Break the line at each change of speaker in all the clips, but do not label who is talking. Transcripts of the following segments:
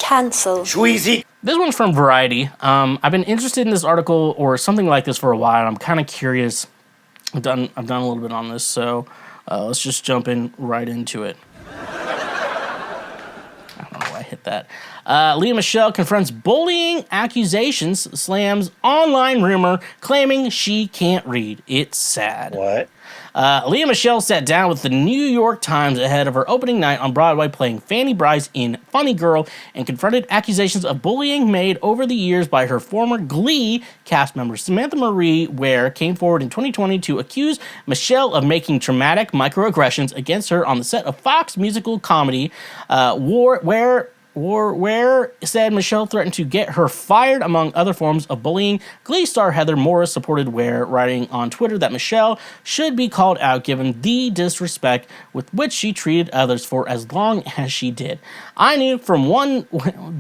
Cancelled.
Schweezy.
This one's from Variety. I've been interested in this article or something like this for a while. I'm kind of curious. I've done a little bit on this, so let's just jump in right into it. I don't know why I hit that. Lea Michele confronts bullying accusations, slams online rumor, claiming she can't read. It's sad.
What?
Lea Michele sat down with the New York Times ahead of her opening night on Broadway playing Fanny Brice in Funny Girl and confronted accusations of bullying made over the years by her former Glee cast member Samantha Marie Ware came forward in 2020 to accuse Michele of making traumatic microaggressions against her on the set of Fox musical comedy Ware said Michele threatened to get her fired, among other forms of bullying. Glee star Heather Morris supported Ware, writing on Twitter that Michele should be called out given the disrespect with which she treated others for as long as she did. I knew from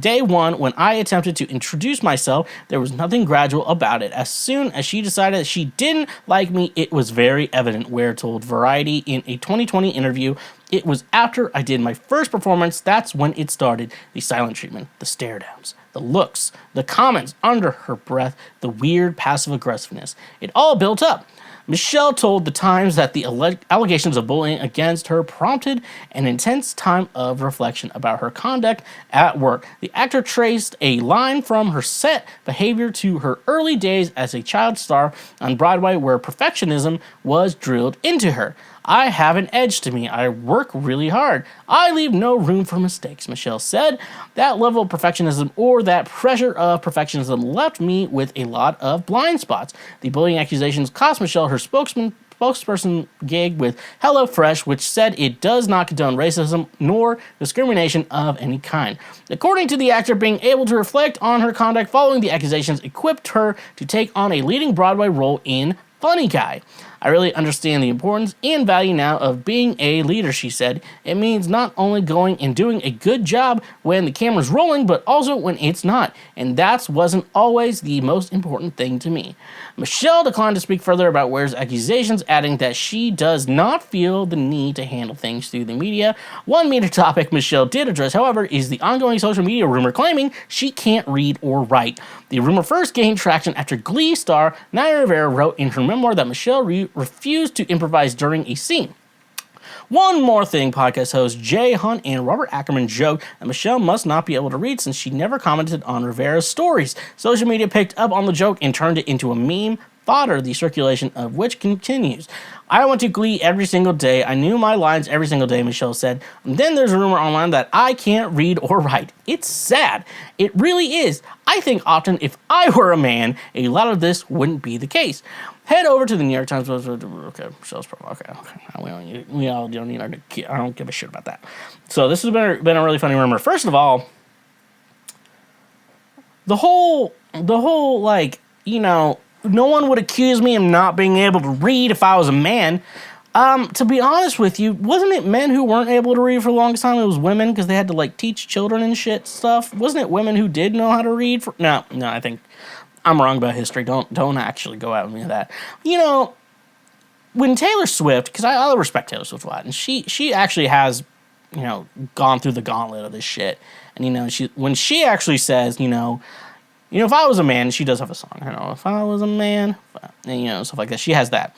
day one when I attempted to introduce myself, there was nothing gradual about it. As soon as she decided that she didn't like me, it was very evident, Ware told Variety in a 2020 interview. It was after I did my first performance, that's when it started. The silent treatment, the stare downs, the looks, the comments under her breath, the weird passive aggressiveness. It all built up. Michele told The Times that the allegations of bullying against her prompted an intense time of reflection about her conduct at work. The actor traced a line from her set behavior to her early days as a child star on Broadway, where perfectionism was drilled into her. I have an edge to me. I work really hard. I leave no room for mistakes, Michele said. That level of perfectionism or that pressure of perfectionism left me with a lot of blind spots. The bullying accusations cost Michele her spokesperson gig with HelloFresh, which said it does not condone racism nor discrimination of any kind. According to the actor, being able to reflect on her conduct following the accusations equipped her to take on a leading Broadway role in Funny Guy. I really understand the importance and value now of being a leader, she said. It means not only going and doing a good job when the camera's rolling, but also when it's not. And that wasn't always the most important thing to me. Michele declined to speak further about Ware's accusations, adding that she does not feel the need to handle things through the media. One media topic Michele did address, however, is the ongoing social media rumor claiming she can't read or write. The rumor first gained traction after Glee star Naya Rivera wrote in her memoir that Michele refused to improvise during a scene. One More Thing podcast hosts Jay Hunt and Robert Ackerman joked that Michele must not be able to read since she never commented on Rivera's stories. Social media picked up on the joke and turned it into a meme fodder, the circulation of which continues. I went to Glee every single day. I knew my lines every single day, Michele said. And then there's a rumor online that I can't read or write. It's sad. It really is. I think often if I were a man, a lot of this wouldn't be the case. Head over to the New York Times. Okay, Michelle's problem. Okay. We all don't need. I don't give a shit about that. So this has been a really funny rumor. First of all, the whole like, you know, no one would accuse me of not being able to read if I was a man. To be honest with you, wasn't it men who weren't able to read for the longest time? It was women because they had to like teach children and shit stuff. Wasn't it women who did know how to read? No, I think I'm wrong about history. Don't actually go at me with that. You know, when Taylor Swift, because I respect Taylor Swift a lot, and she actually has, you know, gone through the gauntlet of this shit. And you know, when she actually says, you know, if I was a man, she does have a song, you know, if I was a man, and, you know, stuff like that. She has that.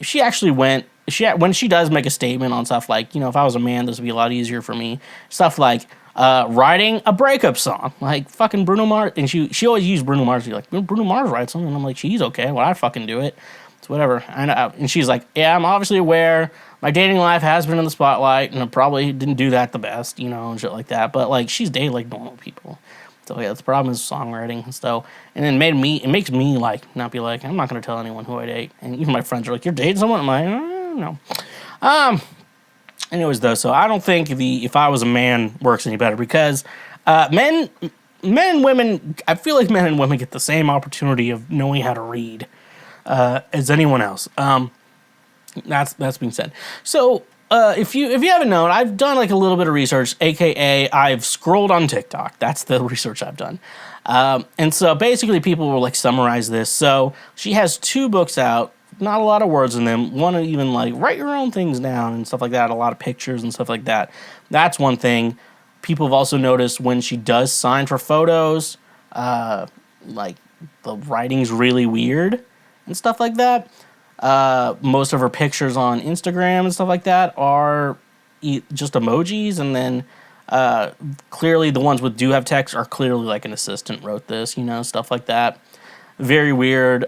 If she actually when she does make a statement on stuff like, you know, if I was a man, this would be a lot easier for me. Stuff like writing a breakup song, like fucking Bruno Mars, and she always used Bruno Mars. She's like, Bruno Mars writes something, and I'm like, she's okay. Well, I fucking do it. It's whatever. And she's like, yeah, I'm obviously aware. My dating life has been in the spotlight, and I probably didn't do that the best, you know, and shit like that. But like, she's dated like normal people. So yeah, the problem is songwriting and stuff. And it makes me like not be like, I'm not gonna tell anyone who I date. And even my friends are like, you're dating someone? I'm like, no. Anyways though, so I don't think the if I was a man works any better because men and women, I feel like men and women get the same opportunity of knowing how to read as anyone else. That's being said. So if you haven't known, I've done like a little bit of research, aka I've scrolled on TikTok. That's the research I've done. And so basically people will like summarize this. So she has 2 books out, not a lot of words in them. One even like write your own things down and stuff like that. A lot of pictures and stuff like that. That's one thing. people have also noticed when she does sign for photos, like the writing's really weird and stuff like that. Most of her pictures on Instagram and stuff like that are just emojis, and then clearly the ones with do have text are clearly like an assistant wrote this, stuff like that. Very weird.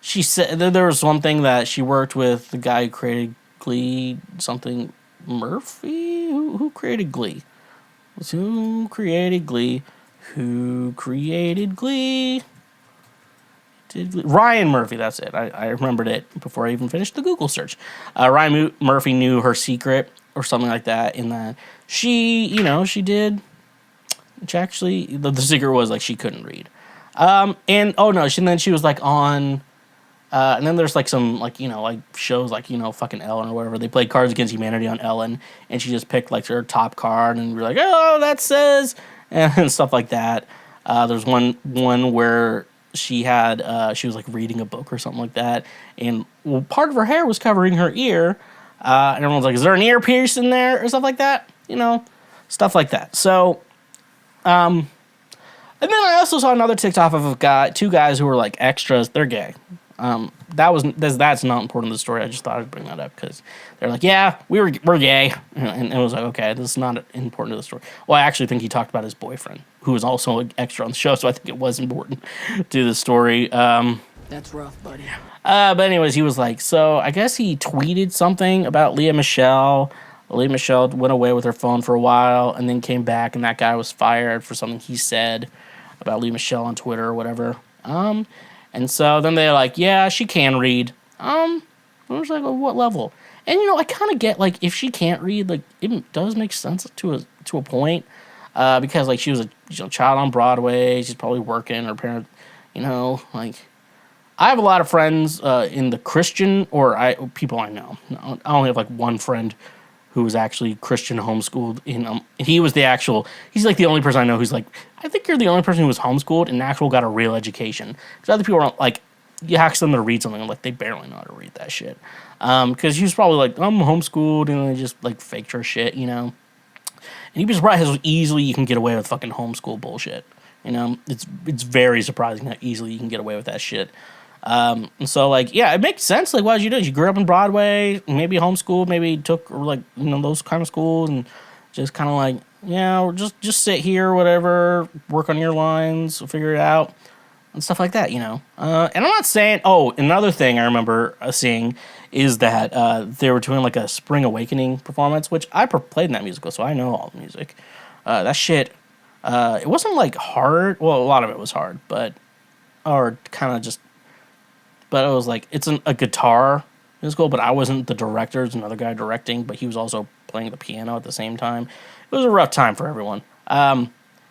She said there was one thing that she worked with the guy who created Glee, something Murphy. Who created Glee? Who created Glee? Who created Glee? Ryan Murphy, that's it. I remembered it before I even finished the Google search. Ryan Murphy knew her secret or something like that, in that she did. Which actually, the secret was like she couldn't read. And oh no, then she was like on. And then there's like some like shows like fucking Ellen or whatever. They played Cards Against Humanity on Ellen, and she just picked like her top card and we're like, oh, that says, and stuff like that. There's one where she was like reading a book or something like that, and part of her hair was covering her ear, and everyone's like, is there an ear pierce in there or stuff like that, stuff like that. So and then I also saw another TikTok of two guys who were like extras. They're gay. That's not important to the story. I just thought I'd bring that up because they're like, yeah, we're gay, and it was like, okay, this is not important to the story. Well, I actually think he talked about his boyfriend, who was also an extra on the show, so I think it was important to the story.
That's rough, buddy.
But anyways, he was like, so I guess he tweeted something about Lea Michele. Lea Michele went away with her phone for a while and then came back, and that guy was fired for something he said about Lea Michele on Twitter or whatever. And so then they're like, yeah, she can read. I was like, well, what level? And, I kind of get, like, if she can't read, like, it does make sense to a point. Because, like, she was a child on Broadway. She's probably working. Her parents, like... I have a lot of friends in the Christian, people I know. I only have, like, one friend who was actually Christian homeschooled. He's, like, the only person I know who's, like, I think you're the only person who was homeschooled and actually got a real education. Because other people are, like, you ask them to read something, and, like, they barely know how to read that shit. Because he was probably like, I'm homeschooled, and they just, like, faked her shit, And you'd be surprised how easily you can get away with fucking homeschool bullshit. It's very surprising how easily you can get away with that shit. And so, like, yeah, it makes sense. Like, why did you do it? You grew up in Broadway, maybe homeschooled, maybe took, like, those kind of schools, and just kind of like, yeah, just sit here, whatever, work on your lines, figure it out, and stuff like that, And I'm not saying, another thing I remember seeing is that they were doing, like, a Spring Awakening performance, which I played in that musical, so I know all the music. That shit, it wasn't, like, hard. Well, a lot of it was hard, but it was like, it's a guitar musical, but I wasn't the director. There's another guy directing, but he was also playing the piano at the same time. It was a rough time for everyone.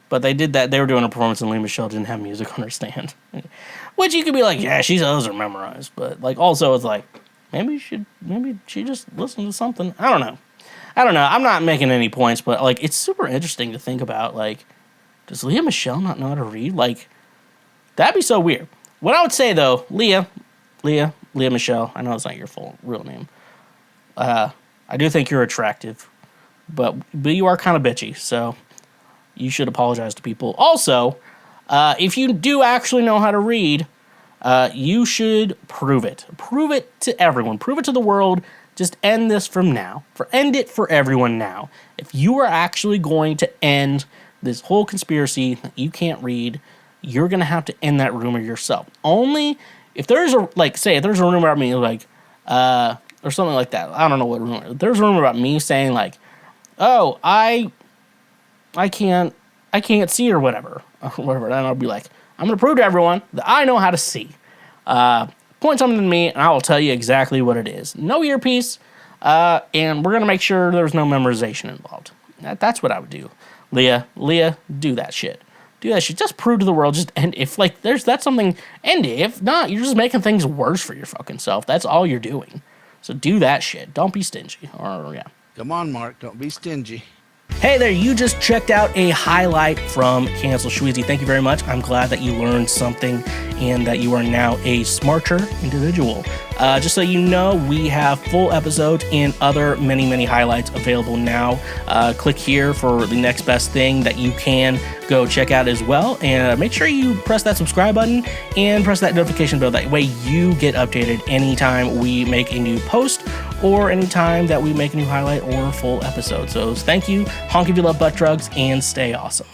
But they did that. They were doing a performance, and Lea Michele didn't have music on her stand. Which you could be like, yeah, she those are memorized. But, like, also it's like, maybe she just listened to something. I don't know. I'm not making any points, but, like, it's super interesting to think about, like, does Lea Michele not know how to read? Like, that'd be so weird. What I would say, though, Lea Michele, I know it's not your real name. I do think you're attractive, but you are kind of bitchy, so you should apologize to people. Also, if you do actually know how to read, you should prove it. Prove it to everyone. Prove it to the world. Just end this from now. End it for everyone now. If you are actually going to end this whole conspiracy that you can't read, you're going to have to end that rumor yourself. Only if there's if there's a rumor about me, like, or something like that. I don't know what rumor. There's a rumor about me saying, like, oh, I can't see or whatever. And I'll be like, I'm going to prove to everyone that I know how to see. Point something to me, and I will tell you exactly what it is. No earpiece, and we're going to make sure there's no memorization involved. That's what I would do. Lea, do that shit. Do that shit. Just prove to the world. Just end. If, like, that's something, end it. If not, you're just making things worse for your fucking self. That's all you're doing. So do that shit. Don't be stingy. Or, yeah.
Come on, Mark. Don't be stingy.
Hey there, you just checked out a highlight from Cancel Schweezy. Thank you very much. I'm glad that you learned something and that you are now a smarter individual. Just so you know, we have full episodes and other many highlights available now. Click here for the next best thing that you can go check out as well. And make sure you press that subscribe button and press that notification bell. That way you get updated anytime we make a new post or anytime that we make a new highlight or full episode. So thank you, honk if you love butt drugs, and stay awesome.